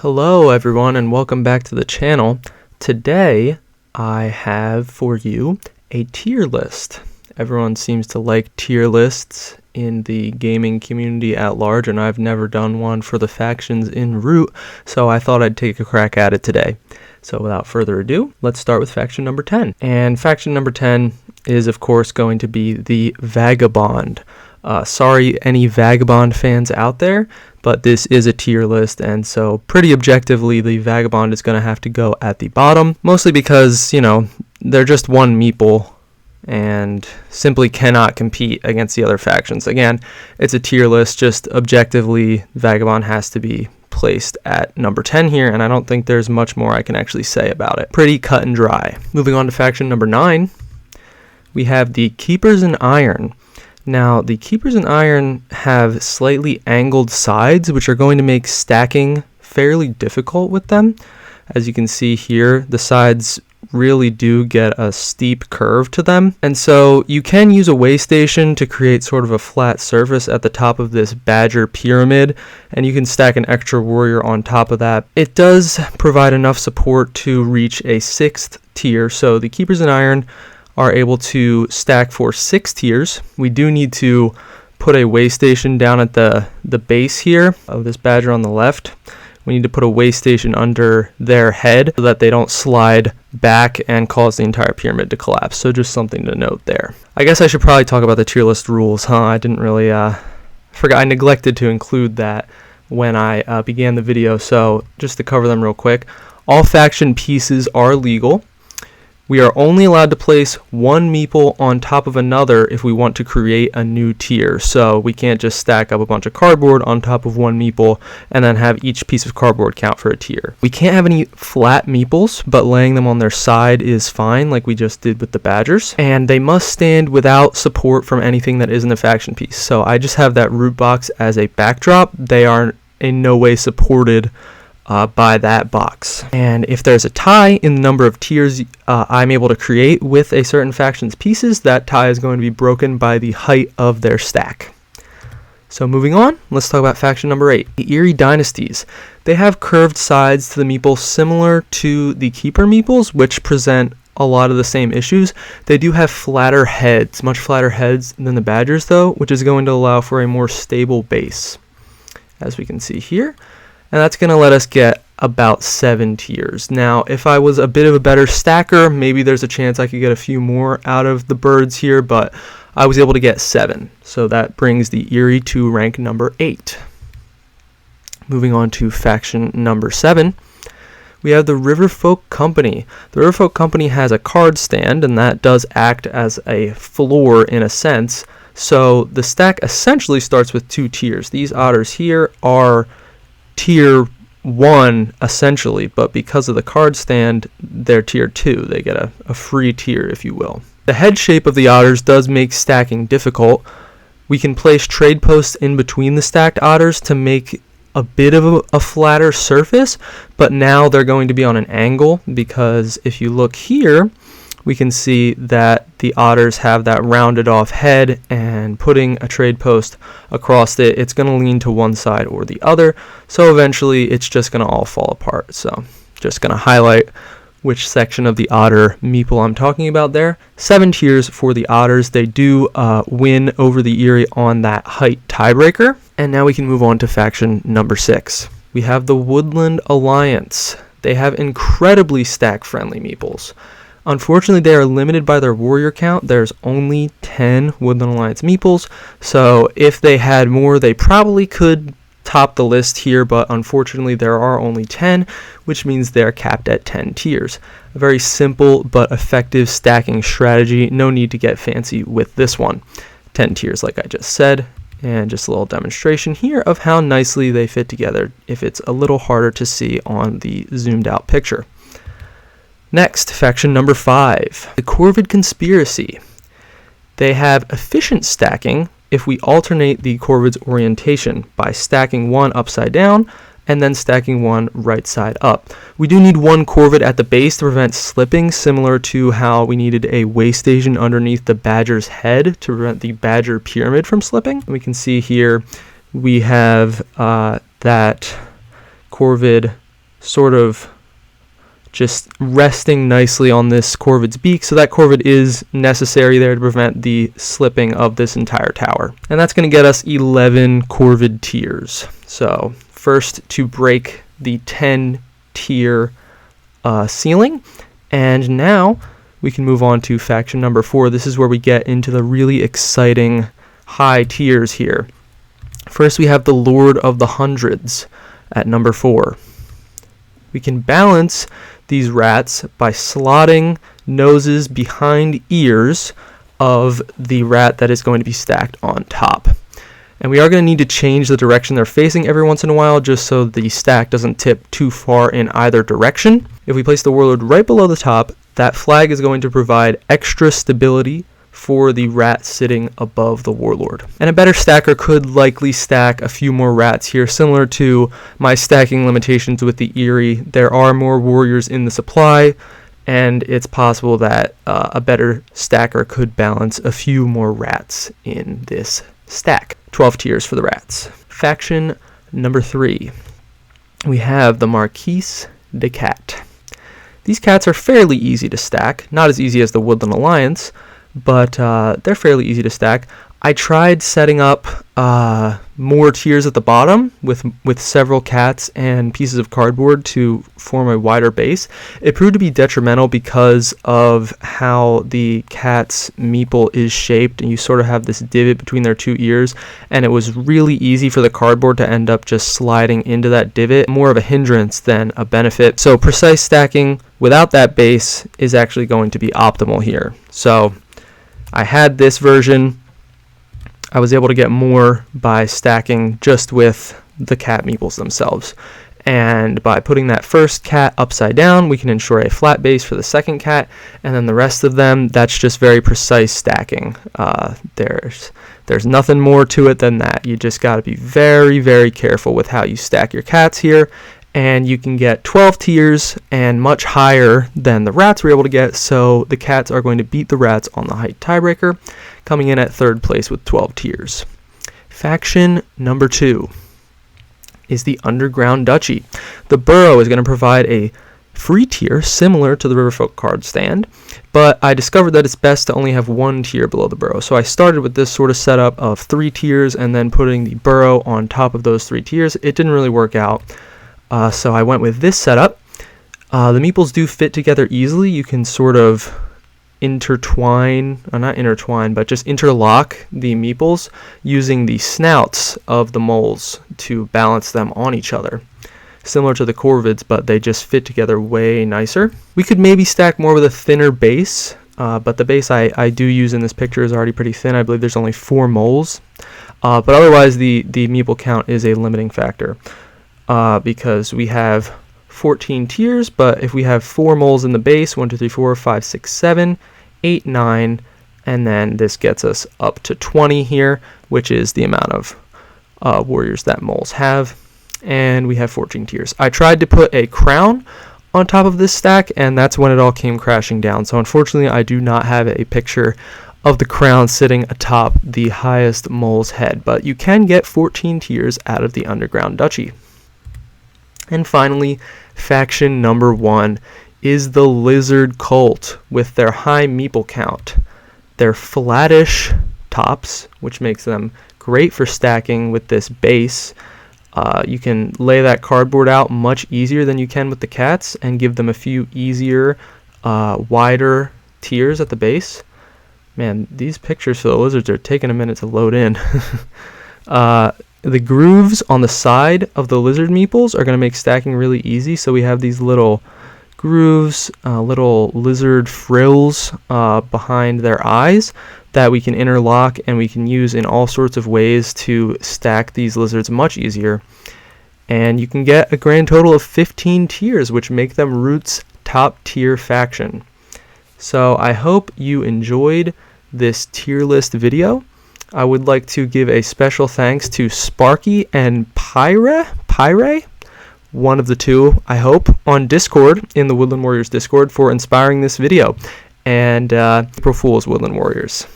Hello everyone and welcome back to the channel. Today I have for you a tier list. Everyone seems to like tier lists in the gaming community at large, and I've never done one for the factions in Root, so I thought I'd take a crack at it today. So without further ado, let's start with faction number 10. And faction number 10 is of course going to be the Vagabond. Sorry any Vagabond fans out there, but this is a tier list, and so pretty objectively the Vagabond is going to have to go at the bottom, mostly because, you know, they're just one meeple and simply cannot compete against the other factions. Again, it's a tier list, just objectively Vagabond has to be placed at number 10 here, and I don't think there's much more I can actually say about it. Pretty cut and dry. Moving on to faction number 9, we have the Keepers in Iron. Now, the Keepers in Iron have slightly angled sides, which are going to make stacking fairly difficult with them. As you can see here, the sides really do get a steep curve to them. And so you can use a way station to create sort of a flat surface at the top of this Badger pyramid, and you can stack an extra warrior on top of that. It does provide enough support to reach a 6th tier, so the Keepers in Iron are able to stack for 6 tiers. We do need to put a way station down at the base here of this Badger on the left. We need to put a way station under their head so that they don't slide back and cause the entire pyramid to collapse. So just something to note there. I guess I should probably talk about the tier list rules, huh? I didn't really, I neglected to include that when I began the video. So just to cover them real quick, all faction pieces are legal. We are only allowed to place one meeple on top of another if we want to create a new tier. So we can't just stack up a bunch of cardboard on top of one meeple and then have each piece of cardboard count for a tier. We can't have any flat meeples, but laying them on their side is fine, like we just did with the Badgers. And they must stand without support from anything that isn't a faction piece. So I just have that root box as a backdrop. They are in no way supported by that box. And if there's a tie in the number of tiers I'm able to create with a certain faction's pieces, that tie is going to be broken by the height of their stack. So moving on, let's talk about faction number 8, the Eerie Dynasties. They have curved sides to the meeple similar to the Keeper meeples, which present a lot of the same issues. They do have flatter heads, much flatter heads than the Badgers though, which is going to allow for a more stable base, as we can see here. And that's going to let us get about 7 tiers. Now, if I was a bit of a better stacker, maybe there's a chance I could get a few more out of the birds here, but I was able to get 7. So that brings the Eerie to rank number 8. Moving on to faction number 7, we have the Riverfolk Company. The Riverfolk Company has a card stand, and that does act as a floor in a sense. So the stack essentially starts with 2 tiers. These otters here are tier 1 essentially, but because of the card stand, they're tier 2. They get a free tier, if you will. The head shape of the otters does make stacking difficult. We can place trade posts in between the stacked otters to make a bit of a flatter surface, but now they're going to be on an angle, because if you look here, we can see that the otters have that rounded off head, and putting a trade post across it, it's going to lean to one side or the other. So eventually it's just going to all fall apart. So just going to highlight which section of the otter meeple I'm talking about there. 7 tiers for the otters. They do win over the Eerie on that height tiebreaker. And now we can move on to faction number 6. We have the Woodland Alliance. They have incredibly stack-friendly meeples. Unfortunately, they are limited by their warrior count. There's only 10 Woodland Alliance meeples, so if they had more, they probably could top the list here, but unfortunately there are only 10, which means they're capped at 10 tiers. A very simple but effective stacking strategy. No need to get fancy with this one. 10 tiers, like I just said, and just a little demonstration here of how nicely they fit together if it's a little harder to see on the zoomed out picture. Next, faction number 5, the Corvid Conspiracy. They have efficient stacking if we alternate the Corvid's orientation by stacking one upside down and then stacking one right side up. We do need one Corvid at the base to prevent slipping, similar to how we needed a way station underneath the Badger's head to prevent the Badger pyramid from slipping. We can see here we have that Corvid sort of just resting nicely on this corvid's beak, so that corvid is necessary there to prevent the slipping of this entire tower. And that's going to get us 11 corvid tiers. So first to break the 10 tier ceiling, and now we can move on to faction number 4. This is where we get into the really exciting high tiers here. First we have the Lord of the Hundreds at number 4. We can balance these rats by slotting noses behind ears of the rat that is going to be stacked on top. And we are going to need to change the direction they're facing every once in a while, just so the stack doesn't tip too far in either direction. If we place the warlord right below the top, that flag is going to provide extra stability for the rat sitting above the warlord. And a better stacker could likely stack a few more rats here, similar to my stacking limitations with the Eerie. There are more warriors in the supply, and it's possible that a better stacker could balance a few more rats in this stack. 12 tiers for the rats. Faction number 3. We have the Marquise de Cat. These cats are fairly easy to stack, not as easy as the Woodland Alliance, but they're fairly easy to stack. I tried setting up more tiers at the bottom with several cats and pieces of cardboard to form a wider base. It proved to be detrimental because of how the cat's meeple is shaped, and you sort of have this divot between their two ears, and it was really easy for the cardboard to end up just sliding into that divot, more of a hindrance than a benefit. So precise stacking without that base is actually going to be optimal here. So I had this version. I was able to get more by stacking just with the cat meeples themselves. And by putting that first cat upside down, we can ensure a flat base for the second cat, and then the rest of them, that's just very precise stacking. There's nothing more to it than that. You just got to be very, very careful with how you stack your cats here, and you can get 12 tiers and much higher than the rats were able to get, so the cats are going to beat the rats on the height tiebreaker, coming in at 3rd place with 12 tiers. Faction number 2 is the Underground Duchy. The Burrow is going to provide a free tier similar to the Riverfolk card stand, but I discovered that it's best to only have 1 tier below the Burrow. So I started with this sort of setup of 3 tiers and then putting the Burrow on top of those 3 tiers. It didn't really work out. So I went with this setup. The meeples do fit together easily. You can sort of intertwine, not intertwine, but just interlock the meeples using the snouts of the moles to balance them on each other. Similar to the corvids, but they just fit together way nicer. We could maybe stack more with a thinner base, but the base I do use in this picture is already pretty thin. I believe there's only 4 moles. But otherwise, the meeple count is a limiting factor. Because we have 14 tiers, but if we have 4 moles in the base, 1, 2, 3, 4, 5, 6, 7, 8, 9, and then this gets us up to 20 here, which is the amount of warriors that moles have, and we have 14 tiers. I tried to put a crown on top of this stack, and that's when it all came crashing down. So unfortunately, I do not have a picture of the crown sitting atop the highest mole's head, but you can get 14 tiers out of the Underground Duchy. And finally, faction number 1 is the Lizard Cult with their high meeple count. They're flattish tops, which makes them great for stacking with this base. You can lay that cardboard out much easier than you can with the cats and give them a few easier, wider tiers at the base. Man, these pictures for the lizards are taking a minute to load in. The grooves on the side of the lizard meeples are going to make stacking really easy. So we have these little grooves, little lizard frills behind their eyes that we can interlock, and we can use in all sorts of ways to stack these lizards much easier. And you can get a grand total of 15 tiers, which make them Root's top tier faction. So I hope you enjoyed this tier list video. I would like to give a special thanks to Sparky and Pyre, one of the two, I hope, on Discord, in the Woodland Warriors Discord, for inspiring this video. And April Fool's, Woodland Warriors.